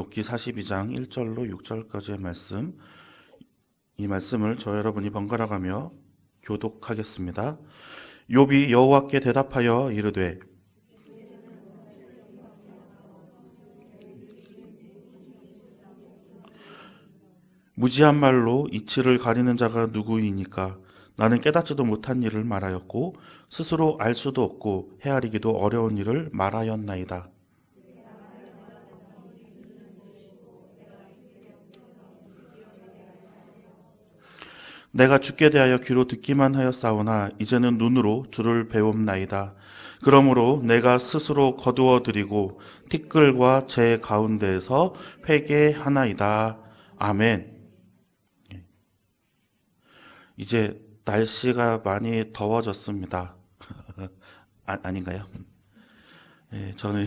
욥기 42장 1절로 6절까지의 말씀, 이 말씀을 저 여러분이 번갈아가며 교독하겠습니다. 욥이 여호와께 대답하여 이르되 무지한 말로 이치를 가리는 자가 누구이니까? 나는 깨닫지도 못한 일을 말하였고 스스로 알 수도 없고 헤아리기도 어려운 일을 말하였나이다. 내가 주께 대하여 귀로 듣기만 하였사오나 이제는 눈으로 주를 배웁나이다. 그러므로 내가 스스로 거두어드리고 티끌과 제 가운데에서 회개하나이다. 아멘. 이제 날씨가 많이 더워졌습니다. 아닌가요? 저는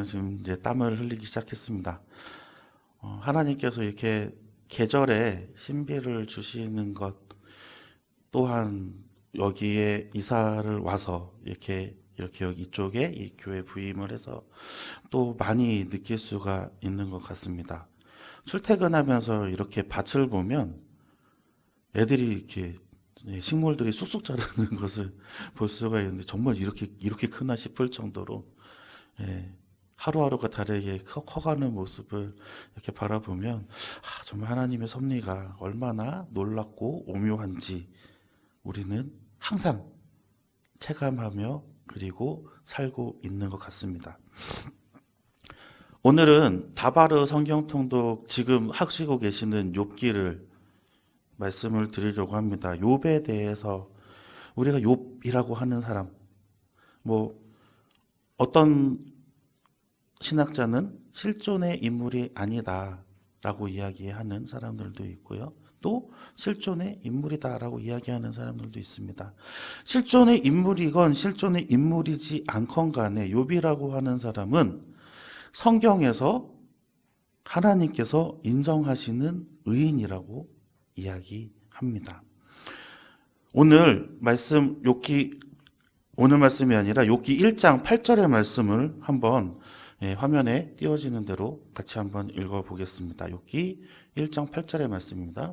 지금 이제 땀을 흘리기 시작했습니다. 하나님께서 이렇게 계절에 신비를 주시는 것 또한 여기에 이사를 와서 이렇게 여기 이쪽에 이 교회 부임을 해서 또 많이 느낄 수가 있는 것 같습니다. 출퇴근하면서 이렇게 밭을 보면 애들이 이렇게 식물들이 쑥쑥 자라는 것을 볼 수가 있는데 정말 이렇게 크나 싶을 정도로 하루하루가 다르게 커가는 모습을 이렇게 바라보면 정말 하나님의 섭리가 얼마나 놀랍고 오묘한지 우리는 항상 체감하며 그리고 살고 있는 것 같습니다. 오늘은 다바르 성경통독 지금 하시고 계시는 욥기를 말씀을 드리려고 합니다. 욥에 대해서 우리가 욥이라고 하는 사람, 어떤 신학자는 실존의 인물이 아니다라고 이야기하는 사람들도 있고요. 또 실존의 인물이다라고 이야기하는 사람들도 있습니다. 실존의 인물이건 실존의 인물이지 않건 간에 욥이라고 하는 사람은 성경에서 하나님께서 인정하시는 의인이라고 이야기합니다. 오늘 말씀 오늘 말씀이 아니라 욥기 1장 8절의 말씀을 한번 화면에 띄워지는 대로 같이 한번 읽어보겠습니다. 욥기 1장 8절의 말씀입니다.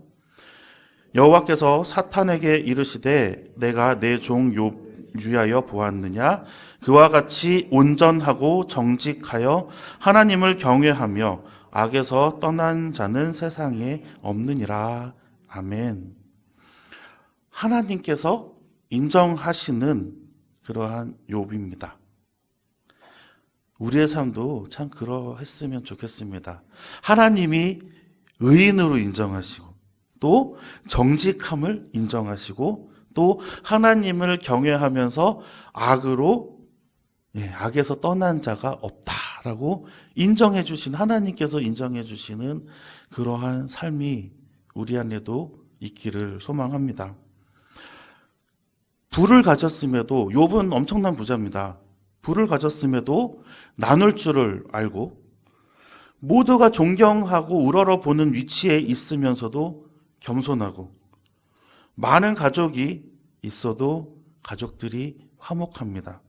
여호와께서 사탄에게 이르시되 내가 내 종 욥 유하여 보았느냐? 그와 같이 온전하고 정직하여 하나님을 경외하며 악에서 떠난 자는 세상에 없느니라. 아멘. 하나님께서 인정하시는 그러한 욥입니다. 우리의 삶도 참 그러했으면 좋겠습니다. 하나님이 의인으로 인정하시고 또 정직함을 인정하시고 또 하나님을 경외하면서 악에서 떠난 자가 없다라고 인정해 주신 하나님께서 인정해 주시는 그러한 삶이 우리 안에도 있기를 소망합니다. 부를 가졌음에도 욥은 엄청난 부자입니다. 부를 가졌음에도 나눌 줄을 알고 모두가 존경하고 우러러보는 위치에 있으면서도 겸손하고 많은 가족이 있어도 가족들이 화목합니다.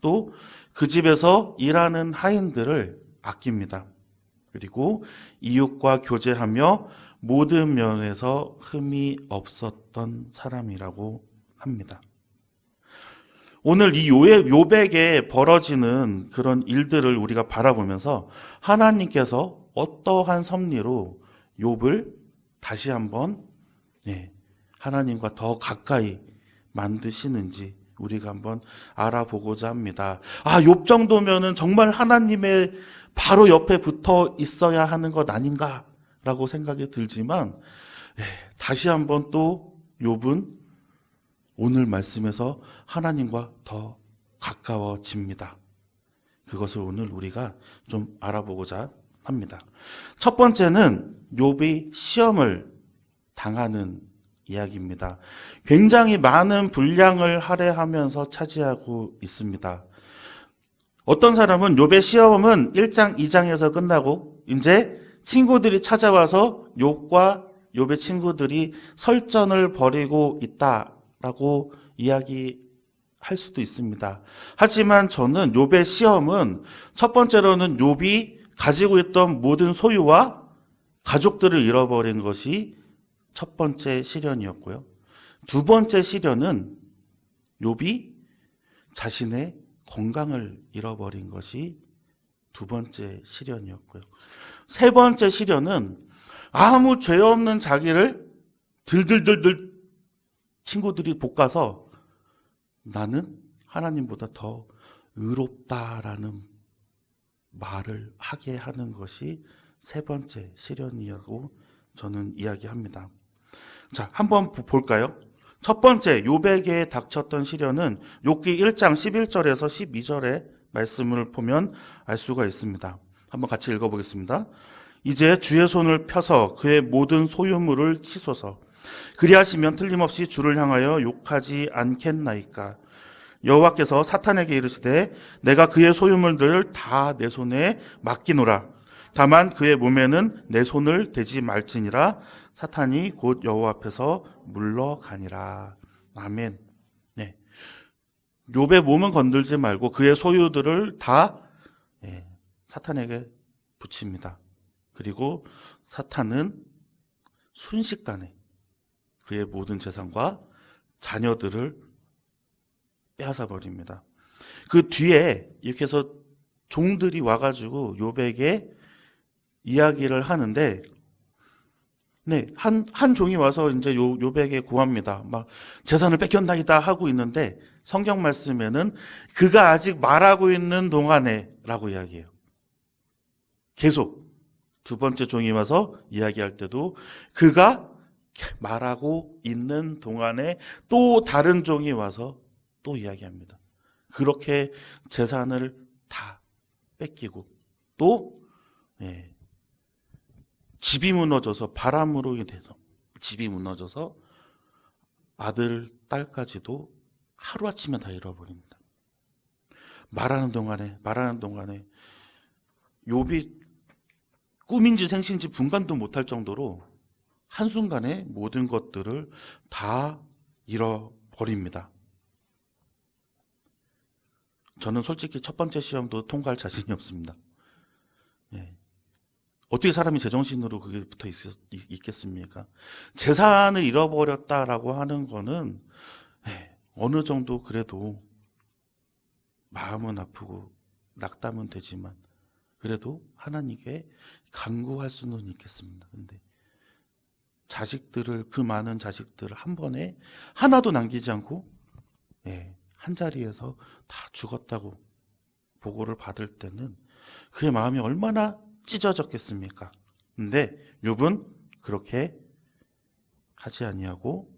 또 그 집에서 일하는 하인들을 아낍니다. 그리고 이웃과 교제하며 모든 면에서 흠이 없었던 사람이라고 합니다. 오늘 이 욥에게 벌어지는 그런 일들을 우리가 바라보면서 하나님께서 어떠한 섭리로 욥을 다시 한번 하나님과 더 가까이 만드시는지 우리가 한번 알아보고자 합니다. 욥 정도면은 정말 하나님의 바로 옆에 붙어 있어야 하는 것 아닌가라고 생각이 들지만 다시 한번 또 욥은 오늘 말씀에서 하나님과 더 가까워집니다. 그것을 오늘 우리가 좀 알아보고자 합니다. 첫 번째는 욥이 시험을 당하는 이야기입니다. 굉장히 많은 분량을 할애하면서 차지하고 있습니다. 어떤 사람은 욥의 시험은 1장, 2장에서 끝나고 이제 친구들이 찾아와서 욥과 욥의 친구들이 설전을 벌이고 있다라고 이야기할 수도 있습니다. 하지만 저는 욥의 시험은 첫 번째로는 욥이 가지고 있던 모든 소유와 가족들을 잃어버린 것이 첫 번째 시련이었고요. 두 번째 시련은 욥이 자신의 건강을 잃어버린 것이 두 번째 시련이었고요. 세 번째 시련은 아무 죄 없는 자기를 들들들들 친구들이 볶아서 나는 하나님보다 더 의롭다라는 말을 하게 하는 것이 세 번째 시련이라고 저는 이야기합니다. 자, 한번 볼까요? 첫 번째 욥에게 닥쳤던 시련은 욥기 1장 11절에서 12절의 말씀을 보면 알 수가 있습니다. 한번 같이 읽어보겠습니다. 이제 주의 손을 펴서 그의 모든 소유물을 치소서. 그리하시면 틀림없이 주를 향하여 욕하지 않겠나이까. 여호와께서 사탄에게 이르시되 내가 그의 소유물들을 다 내 손에 맡기노라. 다만 그의 몸에는 내 손을 대지 말지니라. 사탄이 곧 여호와 앞에서 물러가니라. 아멘. 네. 욥의 몸은 건들지 말고 그의 소유들을 다 사탄에게 붙입니다. 그리고 사탄은 순식간에 그의 모든 재산과 자녀들을 빼앗아 버립니다. 그 뒤에 이렇게 해서 종들이 와가지고 욥에게 이야기를 하는데, 네, 한 종이 와서 이제 욥에게 구합니다. 막 재산을 뺏겼나이다 하고 있는데 성경 말씀에는 그가 아직 말하고 있는 동안에라고 이야기해요. 계속 두 번째 종이 와서 이야기할 때도 그가 말하고 있는 동안에 또 다른 종이 와서 또 이야기합니다. 그렇게 재산을 다 뺏기고 또 집이 무너져서 바람으로 인해서 집이 무너져서 아들, 딸까지도 하루아침에 다 잃어버립니다. 말하는 동안에 욥이 꿈인지 생신지 분간도 못할 정도로 한순간에 모든 것들을 다 잃어버립니다. 저는 솔직히 첫 번째 시험도 통과할 자신이 없습니다. 어떻게 사람이 제정신으로 그게 붙어 있겠습니까? 재산을 잃어버렸다라고 하는 거는 어느 정도 그래도 마음은 아프고 낙담은 되지만 그래도 하나님께 간구할 수는 있겠습니다. 근데 그 많은 자식들을 한 번에 하나도 남기지 않고 한 자리에서 다 죽었다고 보고를 받을 때는 그의 마음이 얼마나 찢어졌겠습니까? 근데 욥은 그렇게 하지 아니하고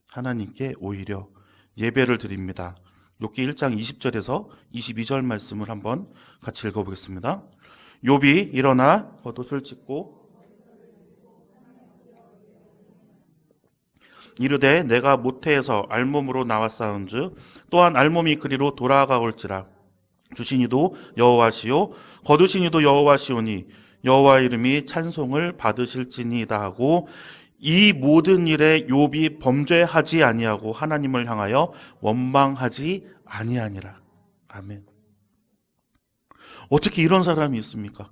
하나님께 오히려 예배를 드립니다. 욥기 1장 20절에서 22절 말씀을 한번 같이 읽어보겠습니다. 욥이 일어나 겉옷을 찢고 이르되 내가 모태에서 알몸으로 나왔사온즉 또한 알몸이 그리로 돌아가올지라. 주시니도 여호와시요 거두시니도 여호와시오니 여호와 이름이 찬송을 받으실지니이다 하고 이 모든 일에 욥이 범죄하지 아니하고 하나님을 향하여 원망하지 아니하니라. 아멘. 어떻게 이런 사람이 있습니까?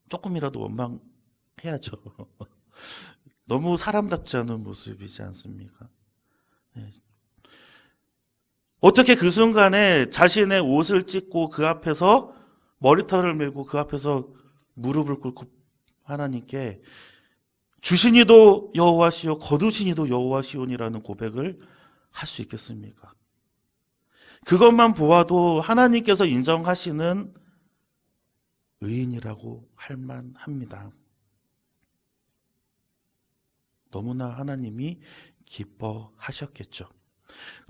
조금이라도 원망해야죠. 너무 사람답지 않은 모습이지 않습니까? 어떻게 그 순간에 자신의 옷을 찢고 그 앞에서 머리털을 메고 그 앞에서 무릎을 꿇고 하나님께 주시니도 여호와시오 거두시니도 여호와시오니라는 고백을 할 수 있겠습니까? 그것만 보아도 하나님께서 인정하시는 의인이라고 할 만합니다. 너무나 하나님이 기뻐하셨겠죠.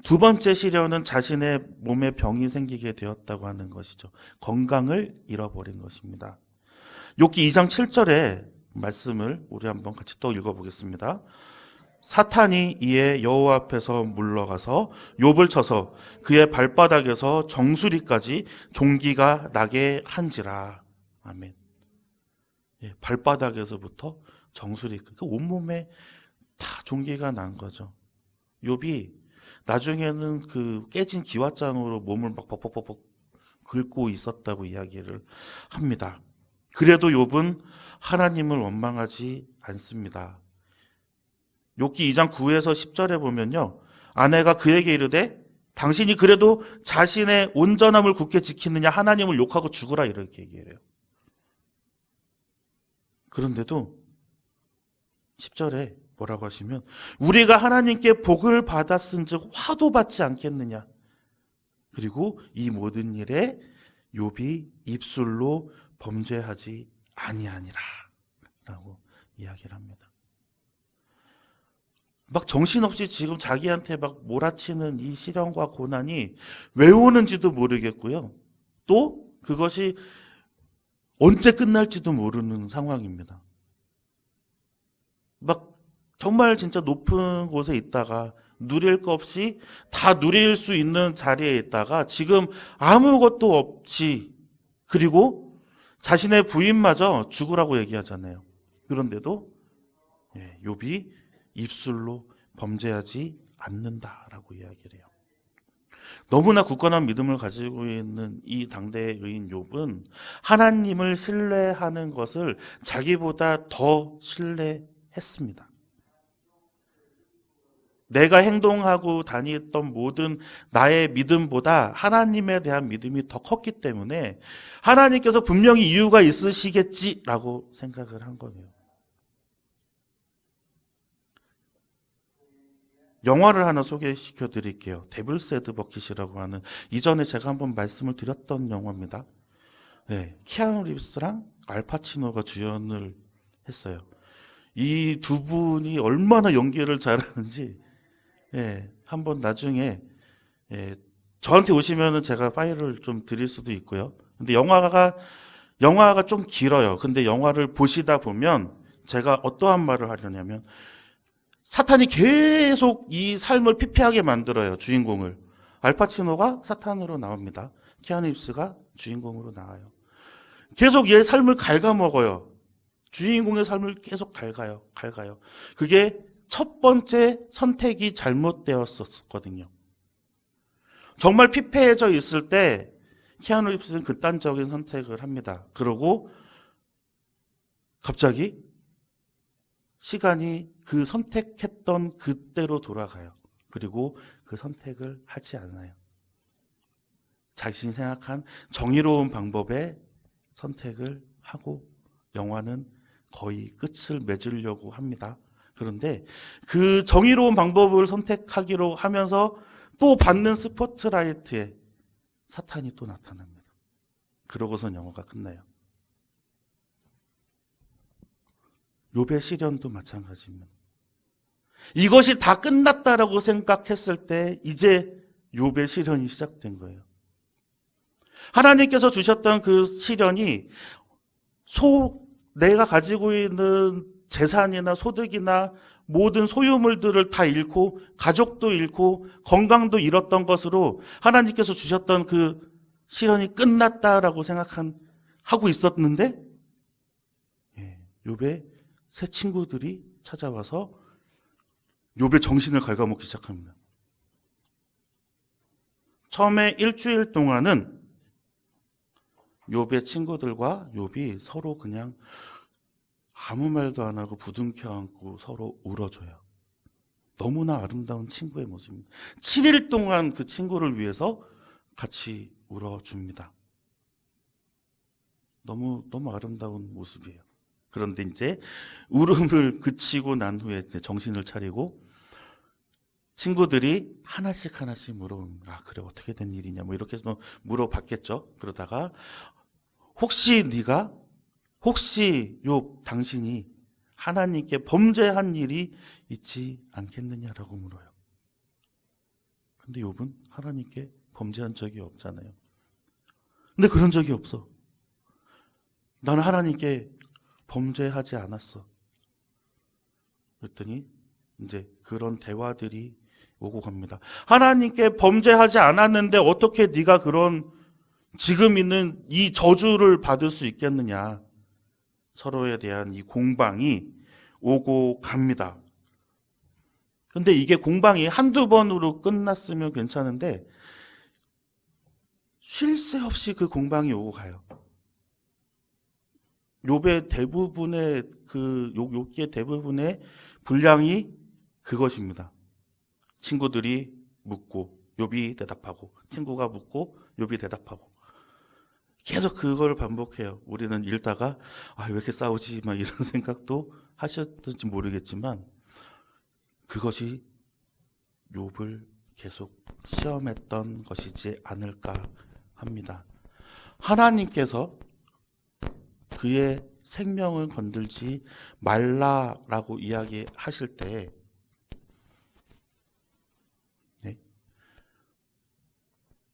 두 번째 시련은 자신의 몸에 병이 생기게 되었다고 하는 것이죠. 건강을 잃어버린 것입니다. 욥기 2장 7절의 말씀을 우리 한번 같이 또 읽어보겠습니다. 사탄이 이에 여호와 앞에서 물러가서 욥을 쳐서 그의 발바닥에서 정수리까지 종기가 나게 한지라. 아멘. 발바닥에서부터 정수리, 그러니까 온몸에 다 종기가 난 거죠. 욥이 나중에는 그 깨진 기왓장으로 몸을 막 벅벅벅벅 긁고 있었다고 이야기를 합니다. 그래도 욥은 하나님을 원망하지 않습니다. 욥기 2장 9에서 10절에 보면요, 아내가 그에게 이르되 당신이 그래도 자신의 온전함을 굳게 지키느냐, 하나님을 욕하고 죽으라, 이렇게 얘기해요. 그런데도 10절에 뭐라고 하시면, 우리가 하나님께 복을 받았은즉 화도 받지 않겠느냐. 그리고 이 모든 일에 욥이 입술로 범죄하지 아니하니라 라고 이야기를 합니다. 막 정신없이 지금 자기한테 막 몰아치는 이 시련과 고난이 왜 오는지도 모르겠고요. 또 그것이 언제 끝날지도 모르는 상황입니다. 막 정말 진짜 높은 곳에 있다가 누릴 거 없이 다 누릴 수 있는 자리에 있다가 지금 아무것도 없지, 그리고 자신의 부인마저 죽으라고 얘기하잖아요. 그런데도 욥이 입술로 범죄하지 않는다라고 이야기를 해요. 너무나 굳건한 믿음을 가지고 있는 이 당대의 의인 욥은 하나님을 신뢰하는 것을 자기보다 더 신뢰했습니다. 내가 행동하고 다녔던 모든 나의 믿음보다 하나님에 대한 믿음이 더 컸기 때문에 하나님께서 분명히 이유가 있으시겠지라고 생각을 한 거예요. 영화를 하나 소개시켜 드릴게요. 데블스 애드버킷이라고 하는, 이전에 제가 한번 말씀을 드렸던 영화입니다. 키아누 리브스랑 알파치노가 주연을 했어요. 이 두 분이 얼마나 연기를 잘하는지 한번 나중에 저한테 오시면은 제가 파일을 좀 드릴 수도 있고요. 근데 영화가 좀 길어요. 근데 영화를 보시다 보면 제가 어떠한 말을 하려냐면, 사탄이 계속 이 삶을 피폐하게 만들어요, 주인공을. 알파치노가 사탄으로 나옵니다. 키아누 리브스가 주인공으로 나와요. 계속 얘 삶을 갉아먹어요. 주인공의 삶을 계속 갉아요. 그게 첫 번째 선택이 잘못되었었거든요. 정말 피폐해져 있을 때 키아누 리브스는 극단적인 선택을 합니다. 그러고 갑자기 시간이 그 선택했던 그때로 돌아가요. 그리고 그 선택을 하지 않아요. 자신이 생각한 정의로운 방법의 선택을 하고 영화는 거의 끝을 맺으려고 합니다. 그런데 그 정의로운 방법을 선택하기로 하면서 또 받는 스포트라이트에 사탄이 또 나타납니다. 그러고선 영화가 끝나요. 욥의 시련도 마찬가지입니다. 이것이 다 끝났다라고 생각했을 때 이제 욥의 시련이 시작된 거예요. 하나님께서 주셨던 그 시련이 내가 가지고 있는 재산이나 소득이나 모든 소유물들을 다 잃고 가족도 잃고 건강도 잃었던 것으로 하나님께서 주셨던 그 시련이 끝났다라고 하고 있었는데, 욥의 새 친구들이 찾아와서 욥의 정신을 갉아먹기 시작합니다. 처음에 일주일 동안은 욥의 친구들과 욥이 서로 그냥 아무 말도 안 하고 부둥켜 안고 서로 울어줘요. 너무나 아름다운 친구의 모습입니다. 7일 동안 그 친구를 위해서 같이 울어줍니다. 너무 아름다운 모습이에요. 그런데 이제 울음을 그치고 난 후에 이제 정신을 차리고 친구들이 하나씩 물어봅니다. 그래, 어떻게 된 일이냐, 뭐 이렇게 해서 물어봤겠죠. 그러다가 혹시 욥 당신이 하나님께 범죄한 일이 있지 않겠느냐라고 물어요. 근데 욥은 하나님께 범죄한 적이 없잖아요. 근데 그런 적이 없어. 나는 하나님께 범죄하지 않았어. 그랬더니 이제 그런 대화들이 오고 갑니다. 하나님께 범죄하지 않았는데 어떻게 네가 그런 지금 있는 이 저주를 받을 수 있겠느냐. 서로에 대한 이 공방이 오고 갑니다. 근데 이게 공방이 한두 번으로 끝났으면 괜찮은데 쉴 새 없이 그 공방이 오고 가요. 욥의 대부분의 욥기의 대부분의 분량이 그것입니다. 친구들이 묻고 욥이 대답하고, 친구가 묻고 욥이 대답하고, 계속 그걸 반복해요. 우리는 읽다가 왜 이렇게 싸우지? 막 이런 생각도 하셨는지 모르겠지만, 그것이 욥을 계속 시험했던 것이지 않을까 합니다. 하나님께서 그의 생명을 건들지 말라라고 이야기하실 때,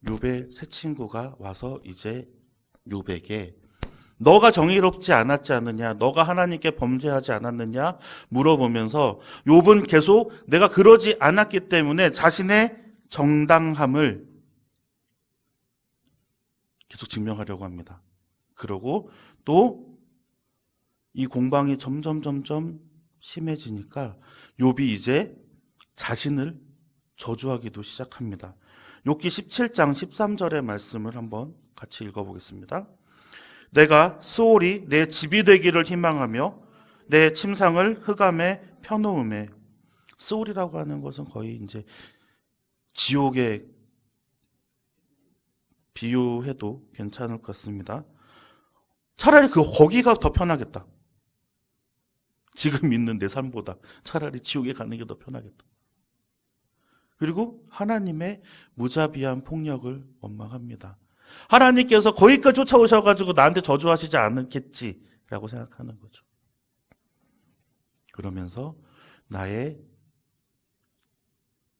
욥의 새 친구가 와서 이제 욥에게 너가 정의롭지 않았지 않느냐, 너가 하나님께 범죄하지 않았느냐 물어보면서 욥은 계속 내가 그러지 않았기 때문에 자신의 정당함을 계속 증명하려고 합니다. 그러고 또 이 공방이 점점 심해지니까 욥이 이제 자신을 저주하기도 시작합니다. 욥기 17장 13절의 말씀을 한번 같이 읽어보겠습니다. 내가 스올이 내 집이 되기를 희망하며 내 침상을 흑암에 펴놓음에. 스올이라고 하는 것은 거의 이제 지옥에 비유해도 괜찮을 것 같습니다. 차라리 거기가 더 편하겠다. 지금 있는 내 삶보다 차라리 지옥에 가는 게 더 편하겠다. 그리고 하나님의 무자비한 폭력을 원망합니다. 하나님께서 거기까지 쫓아오셔가지고 나한테 저주하시지 않겠지라고 생각하는 거죠. 그러면서 나의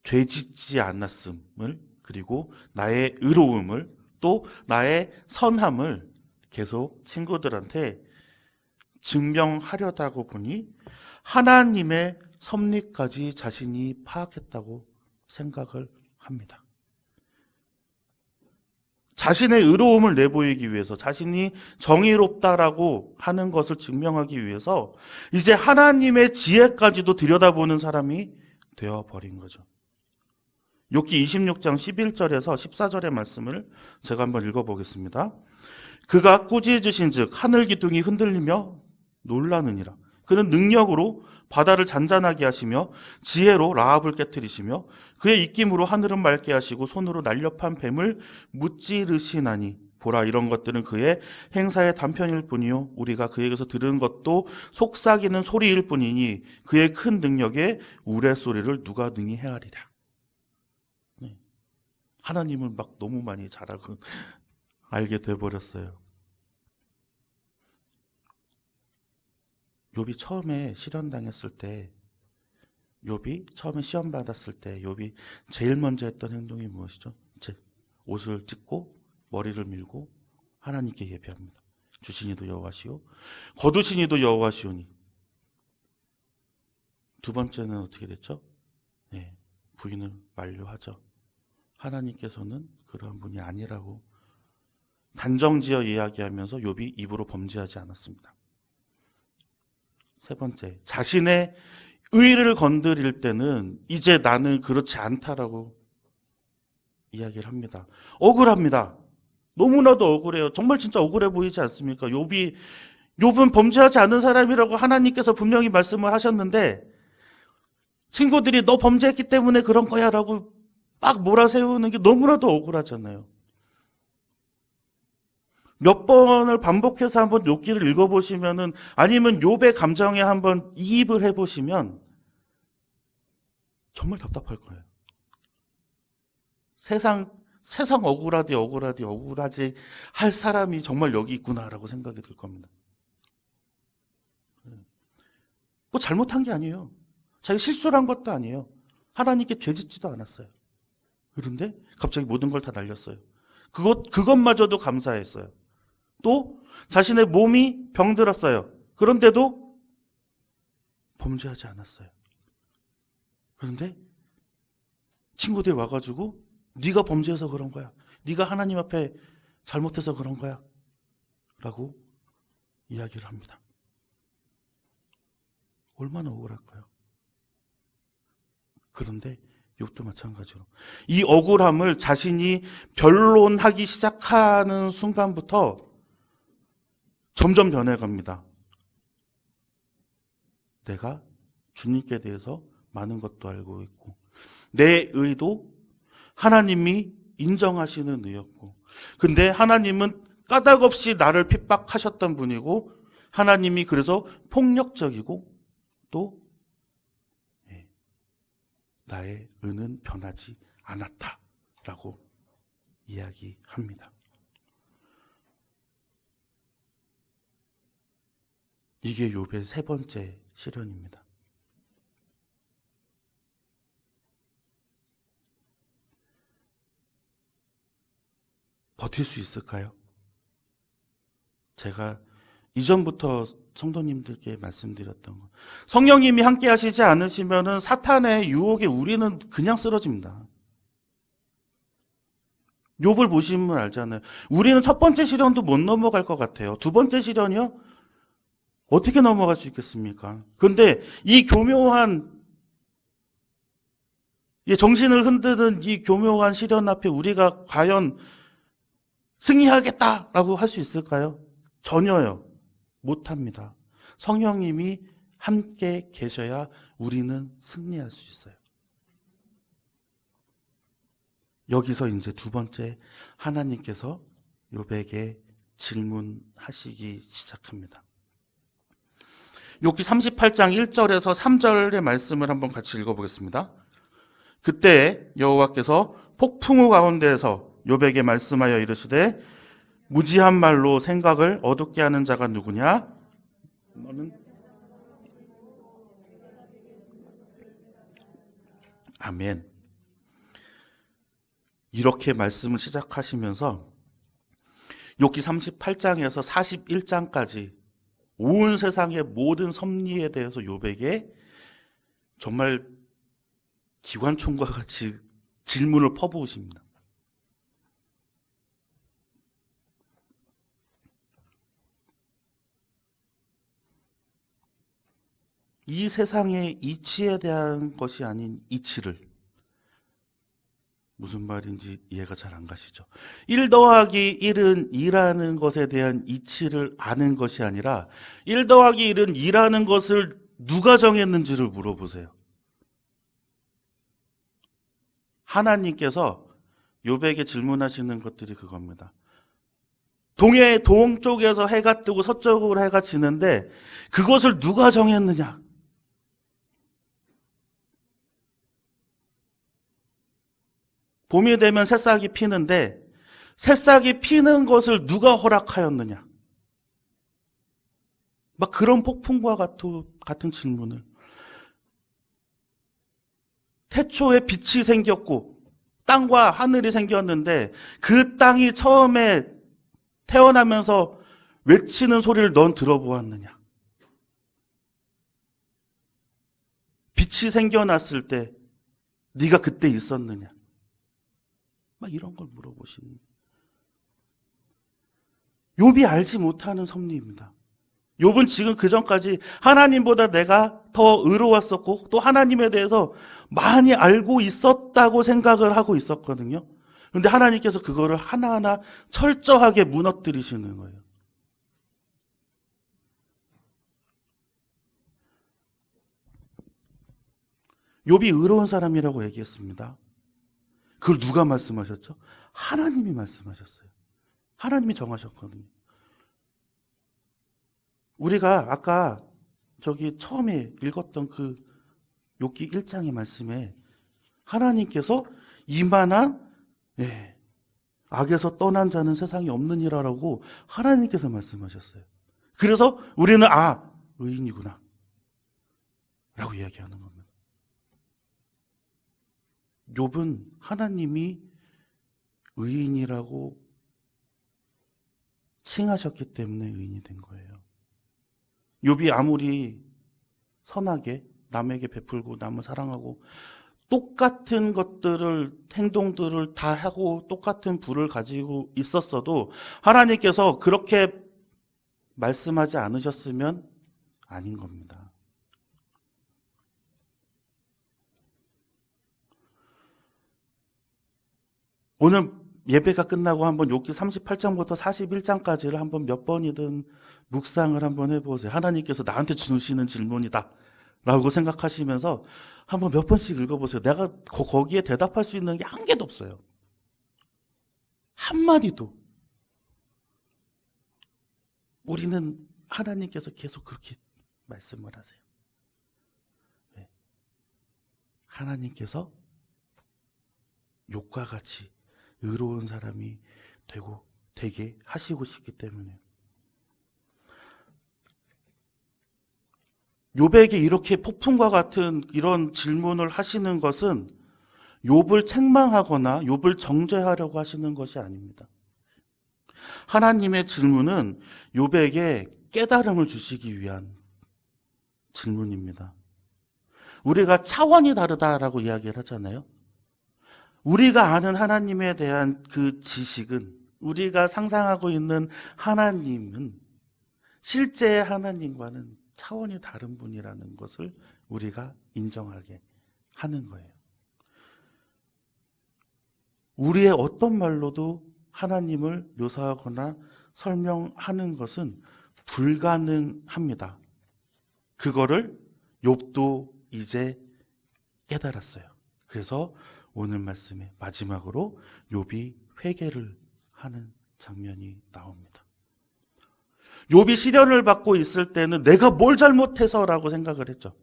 죄짓지 않았음을, 그리고 나의 의로움을, 또 나의 선함을 계속 친구들한테 증명하려다고 보니 하나님의 섭리까지 자신이 파악했다고 생각을 합니다. 자신의 의로움을 내보이기 위해서, 자신이 정의롭다라고 하는 것을 증명하기 위해서 이제 하나님의 지혜까지도 들여다보는 사람이 되어버린 거죠. 욥기 26장 11절에서 14절의 말씀을 제가 한번 읽어보겠습니다. 그가 꾸짖으신 즉 하늘 기둥이 흔들리며 놀라느니라. 그는 능력으로 바다를 잔잔하게 하시며 지혜로 라합을 깨뜨리시며 그의 입김으로 하늘은 맑게 하시고 손으로 날렵한 뱀을 무찌르시나니 보라, 이런 것들은 그의 행사의 단편일 뿐이요 우리가 그에게서 들은 것도 속삭이는 소리일 뿐이니 그의 큰 능력에 우레소리를 누가 능히 헤아리랴. 하나님을 막 너무 많이 잘 알게 돼버렸어요. 욥이 처음에 실현당했을 때, 욥이 처음에 시험 받았을 때 욥이 제일 먼저 했던 행동이 무엇이죠? 옷을 찢고 머리를 밀고 하나님께 예배합니다. 주시니도 여호와시오 거두시니도 여호와시오니. 두 번째는 어떻게 됐죠? 부인을 만류하죠. 하나님께서는 그러한 분이 아니라고 단정지어 이야기하면서 욥이 입으로 범죄하지 않았습니다. 세 번째, 자신의 의를 건드릴 때는 이제 나는 그렇지 않다라고 이야기를 합니다. 억울합니다. 너무나도 억울해요. 정말 진짜 억울해 보이지 않습니까? 욥은 범죄하지 않은 사람이라고 하나님께서 분명히 말씀을 하셨는데 친구들이 너 범죄했기 때문에 그런 거야 라고 막 몰아세우는 게 너무나도 억울하잖아요. 몇 번을 반복해서 한번 욥기를 읽어보시면은, 아니면 욥의 감정에 한번 이입을 해보시면 정말 답답할 거예요. 세상 억울하지 할 사람이 정말 여기 있구나라고 생각이 들 겁니다. 뭐 잘못한 게 아니에요. 자기 실수를 한 것도 아니에요. 하나님께 죄짓지도 않았어요. 그런데 갑자기 모든 걸 다 날렸어요. 그것마저도 감사했어요. 또 자신의 몸이 병들었어요. 그런데도 범죄하지 않았어요. 그런데 친구들이 와가지고 네가 범죄해서 그런 거야. 네가 하나님 앞에 잘못해서 그런 거야. 라고 이야기를 합니다. 얼마나 억울할까요? 그런데 욥도 마찬가지로 이 억울함을 자신이 변론하기 시작하는 순간부터 점점 변해갑니다. 내가 주님께 대해서 많은 것도 알고 있고 내 의도 하나님이 인정하시는 의였고, 근데 하나님은 까닭없이 나를 핍박하셨던 분이고 하나님이 그래서 폭력적이고 또 나의 의는 변하지 않았다라고 이야기합니다. 이게 욥의 세 번째 시련입니다. 버틸 수 있을까요? 제가 이전부터 성도님들께 말씀드렸던 것, 성령님이 함께 하시지 않으시면 사탄의 유혹에 우리는 그냥 쓰러집니다. 욥을 보시면 알잖아요. 우리는 첫 번째 시련도 못 넘어갈 것 같아요. 두 번째 시련이요? 어떻게 넘어갈 수 있겠습니까? 그런데 이 교묘한, 정신을 흔드는 이 교묘한 시련 앞에 우리가 과연 승리하겠다라고 할 수 있을까요? 전혀요. 못합니다. 성령님이 함께 계셔야 우리는 승리할 수 있어요. 여기서 이제 두 번째, 하나님께서 욥에게 질문하시기 시작합니다. 욥기 38장 1절에서 3절의 말씀을 한번 같이 읽어보겠습니다. 그때 여호와께서 폭풍우 가운데에서 욥에게 말씀하여 이르시되 무지한 말로 생각을 어둡게 하는 자가 누구냐? 너는 아멘. 이렇게 말씀을 시작하시면서 욥기 38장에서 41장까지 온 세상의 모든 섭리에 대해서 욥에게 정말 기관총과 같이 질문을 퍼부으십니다. 이 세상의 이치에 대한 것이 아닌 이치를, 무슨 말인지 이해가 잘 안 가시죠? 1 더하기 1은 2라는 것에 대한 이치를 아는 것이 아니라 1 더하기 1은 2라는 것을 누가 정했는지를 물어보세요. 하나님께서 욥에게 질문하시는 것들이 그겁니다. 동쪽에서 해가 뜨고 서쪽으로 해가 지는데 그것을 누가 정했느냐? 봄이 되면 새싹이 피는데 새싹이 피는 것을 누가 허락하였느냐? 막 그런 폭풍과 같은 질문을. 태초에 빛이 생겼고 땅과 하늘이 생겼는데 그 땅이 처음에 태어나면서 외치는 소리를 넌 들어보았느냐? 빛이 생겨났을 때 네가 그때 있었느냐? 막 이런 걸 물어보시는. 욥이 알지 못하는 섭리입니다. 욥은 지금 그 전까지 하나님보다 내가 더 의로웠었고 또 하나님에 대해서 많이 알고 있었다고 생각을 하고 있었거든요. 그런데 하나님께서 그거를 하나하나 철저하게 무너뜨리시는 거예요. 욥이 의로운 사람이라고 얘기했습니다. 그걸 누가 말씀하셨죠? 하나님이 말씀하셨어요. 하나님이 정하셨거든요. 우리가 아까 처음에 읽었던 그 욥기 1장의 말씀에 하나님께서 이만한 악에서 떠난 자는 세상에 없느니라라고 하나님께서 말씀하셨어요. 그래서 우리는 의인이구나 라고 이야기하는 겁니다. 욥은 하나님이 의인이라고 칭하셨기 때문에 의인이 된 거예요. 욥이 아무리 선하게 남에게 베풀고 남을 사랑하고 똑같은 것들을, 행동들을 다 하고 똑같은 부를 가지고 있었어도 하나님께서 그렇게 말씀하지 않으셨으면 아닌 겁니다. 오늘 예배가 끝나고 한번 욥기 38장부터 41장까지를 한번 몇 번이든 묵상을 한번 해보세요. 하나님께서 나한테 주시는 질문이다 라고 생각하시면서 한번 몇 번씩 읽어보세요. 내가 거기에 대답할 수 있는 게 한 개도 없어요. 한마디도. 우리는 하나님께서 계속 그렇게 말씀을 하세요. 하나님께서 욥과 같이 의로운 사람이 되게 하시고 싶기 때문에. 욥에게 이렇게 폭풍과 같은 이런 질문을 하시는 것은 욥을 책망하거나 욥을 정죄하려고 하시는 것이 아닙니다. 하나님의 질문은 욥에게 깨달음을 주시기 위한 질문입니다. 우리가 차원이 다르다라고 이야기를 하잖아요. 우리가 아는 하나님에 대한 그 지식은, 우리가 상상하고 있는 하나님은 실제의 하나님과는 차원이 다른 분이라는 것을 우리가 인정하게 하는 거예요. 우리의 어떤 말로도 하나님을 묘사하거나 설명하는 것은 불가능합니다. 그거를 욥도 이제 깨달았어요. 그래서 오늘 말씀의 마지막으로 욥이 회개를 하는 장면이 나옵니다. 욥이 시련을 받고 있을 때는 내가 뭘 잘못해서라고 생각을 했죠.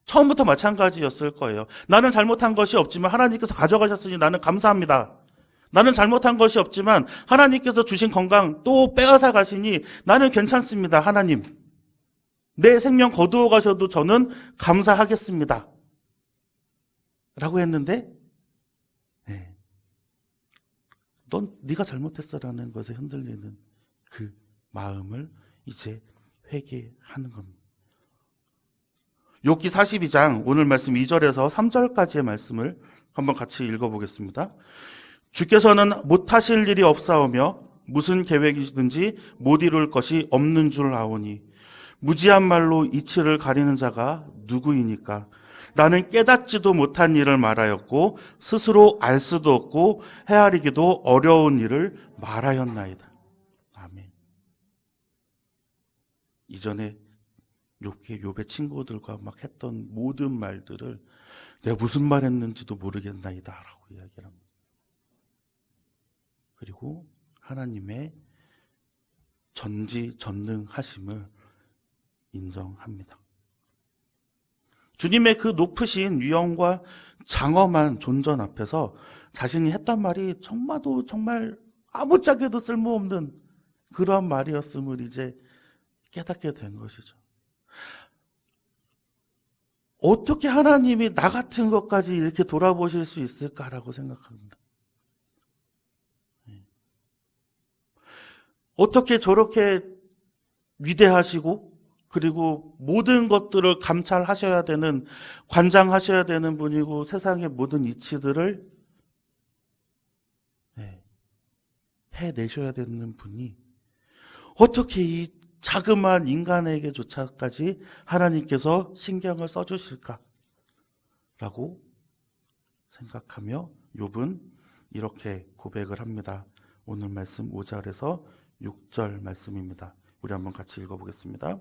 처음부터 마찬가지였을 거예요. 나는 잘못한 것이 없지만 하나님께서 가져가셨으니 나는 감사합니다. 나는 잘못한 것이 없지만 하나님께서 주신 건강 또 빼앗아 가시니 나는 괜찮습니다. 하나님, 내 생명 거두어 가셔도 저는 감사하겠습니다. 라고 했는데 넌 네가 잘못했어라는 것에 흔들리는 그 마음을 이제 회개하는 겁니다. 욥기 42장 오늘 말씀 2절에서 3절까지의 말씀을 한번 같이 읽어보겠습니다. 주께서는 못하실 일이 없사오며 무슨 계획이든지 못 이룰 것이 없는 줄 아오니 무지한 말로 이치를 가리는 자가 누구이니까. 나는 깨닫지도 못한 일을 말하였고 스스로 알 수도 없고 헤아리기도 어려운 일을 말하였나이다. 아멘. 이전에 욥의 친구들과 막 했던 모든 말들을 내가 무슨 말 했는지도 모르겠나이다 라고 이야기를 합니다. 그리고 하나님의 전지전능하심을 인정합니다. 주님의 그 높으신 위엄과 장엄한 존전 앞에서 자신이 했던 말이 정말 아무짝에도 쓸모없는 그런 말이었음을 이제 깨닫게 된 것이죠. 어떻게 하나님이 나 같은 것까지 이렇게 돌아보실 수 있을까라고 생각합니다. 어떻게 저렇게 위대하시고 그리고 모든 것들을 감찰하셔야 되는, 관장하셔야 되는 분이고 세상의 모든 이치들을 해내셔야 되는 분이 어떻게 이 자그마한 인간에게조차까지 하나님께서 신경을 써주실까라고 생각하며 욥은 이렇게 고백을 합니다. 오늘 말씀 5절에서 6절 말씀입니다. 우리 한번 같이 읽어보겠습니다.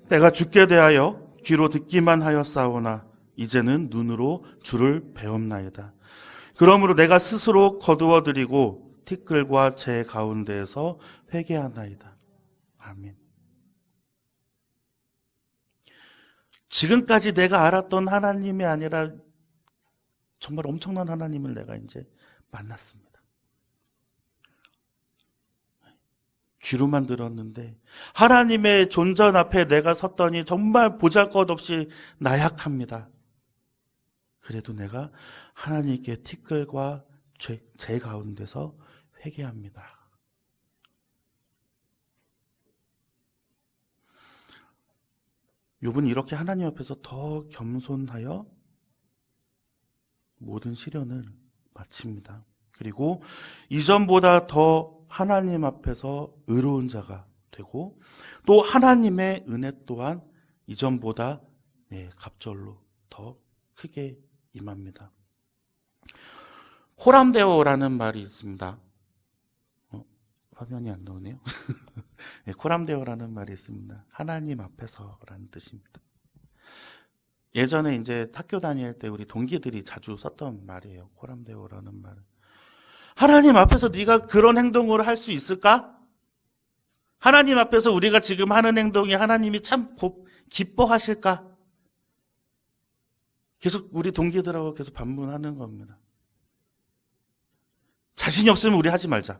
내가 주께 대하여 귀로 듣기만 하였사오나 이제는 눈으로 주를 배웠나이다. 그러므로 내가 스스로 거두어드리고 티끌과 제 가운데에서 회개하나이다. 아멘. 지금까지 내가 알았던 하나님이 아니라 정말 엄청난 하나님을 내가 이제 만났습니다. 귀로만 들었는데 하나님의 존전 앞에 내가 섰더니 정말 보잘것없이 나약합니다. 그래도 내가 하나님께 티끌과 제 가운데서 회개합니다. 욥은 이렇게 하나님 앞에서 더 겸손하여 모든 시련을 마칩니다. 그리고 이전보다 더 하나님 앞에서 의로운 자가 되고 또 하나님의 은혜 또한 이전보다 갑절로 더 크게 임합니다. 코람데오라는 말이 있습니다. 화면이 안 나오네요. 네, 코람데오라는 말이 있습니다. 하나님 앞에서라는 뜻입니다. 예전에 이제 학교 다닐 때 우리 동기들이 자주 썼던 말이에요. 코람데오라는 말은. 하나님 앞에서 네가 그런 행동을 할 수 있을까? 하나님 앞에서 우리가 지금 하는 행동이 하나님이 참 기뻐하실까? 계속 우리 동기들하고 계속 반문하는 겁니다. 자신이 없으면 우리 하지 말자.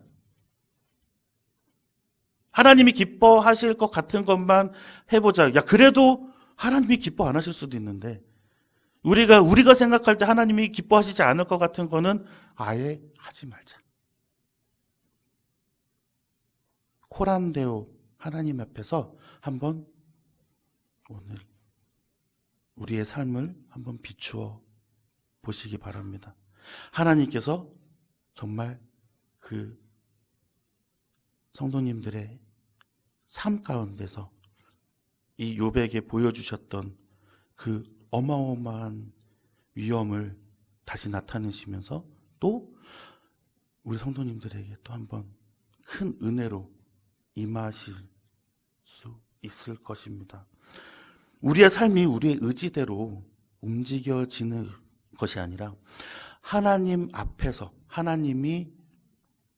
하나님이 기뻐하실 것 같은 것만 해보자. 야, 그래도 하나님이 기뻐 안 하실 수도 있는데, 우리가 생각할 때 하나님이 기뻐하시지 않을 것 같은 거는 아예 하지 말자. 코람데오 하나님 앞에서 한번 오늘 우리의 삶을 한번 비추어 보시기 바랍니다. 하나님께서 정말 그 성도님들의 삶 가운데서 이 욥에게 보여주셨던 그 어마어마한 위엄을 다시 나타내시면서 또 우리 성도님들에게 또 한번 큰 은혜로 임하실 수 있을 것입니다. 우리의 삶이 우리의 의지대로 움직여지는 것이 아니라 하나님 앞에서 하나님이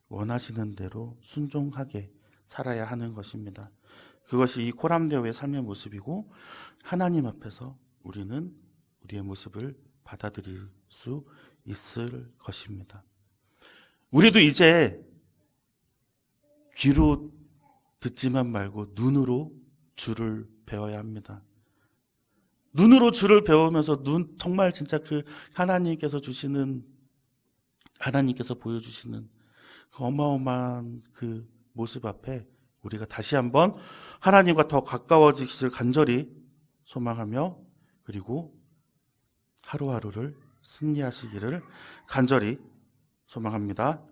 원하시는 대로 순종하게 살아야 하는 것입니다. 그것이 이 코람데오의 삶의 모습이고 하나님 앞에서 우리는 우리의 모습을 받아들일 수 있을 것입니다. 우리도 이제 귀로 듣지만 말고 눈으로 주를 배워야 합니다. 눈으로 주를 배우면서 정말 진짜 그 하나님께서 보여주시는 그 어마어마한 그 모습 앞에 우리가 다시 한번 하나님과 더 가까워지기를 간절히 소망하며 그리고 하루하루를 승리하시기를 간절히 소망합니다.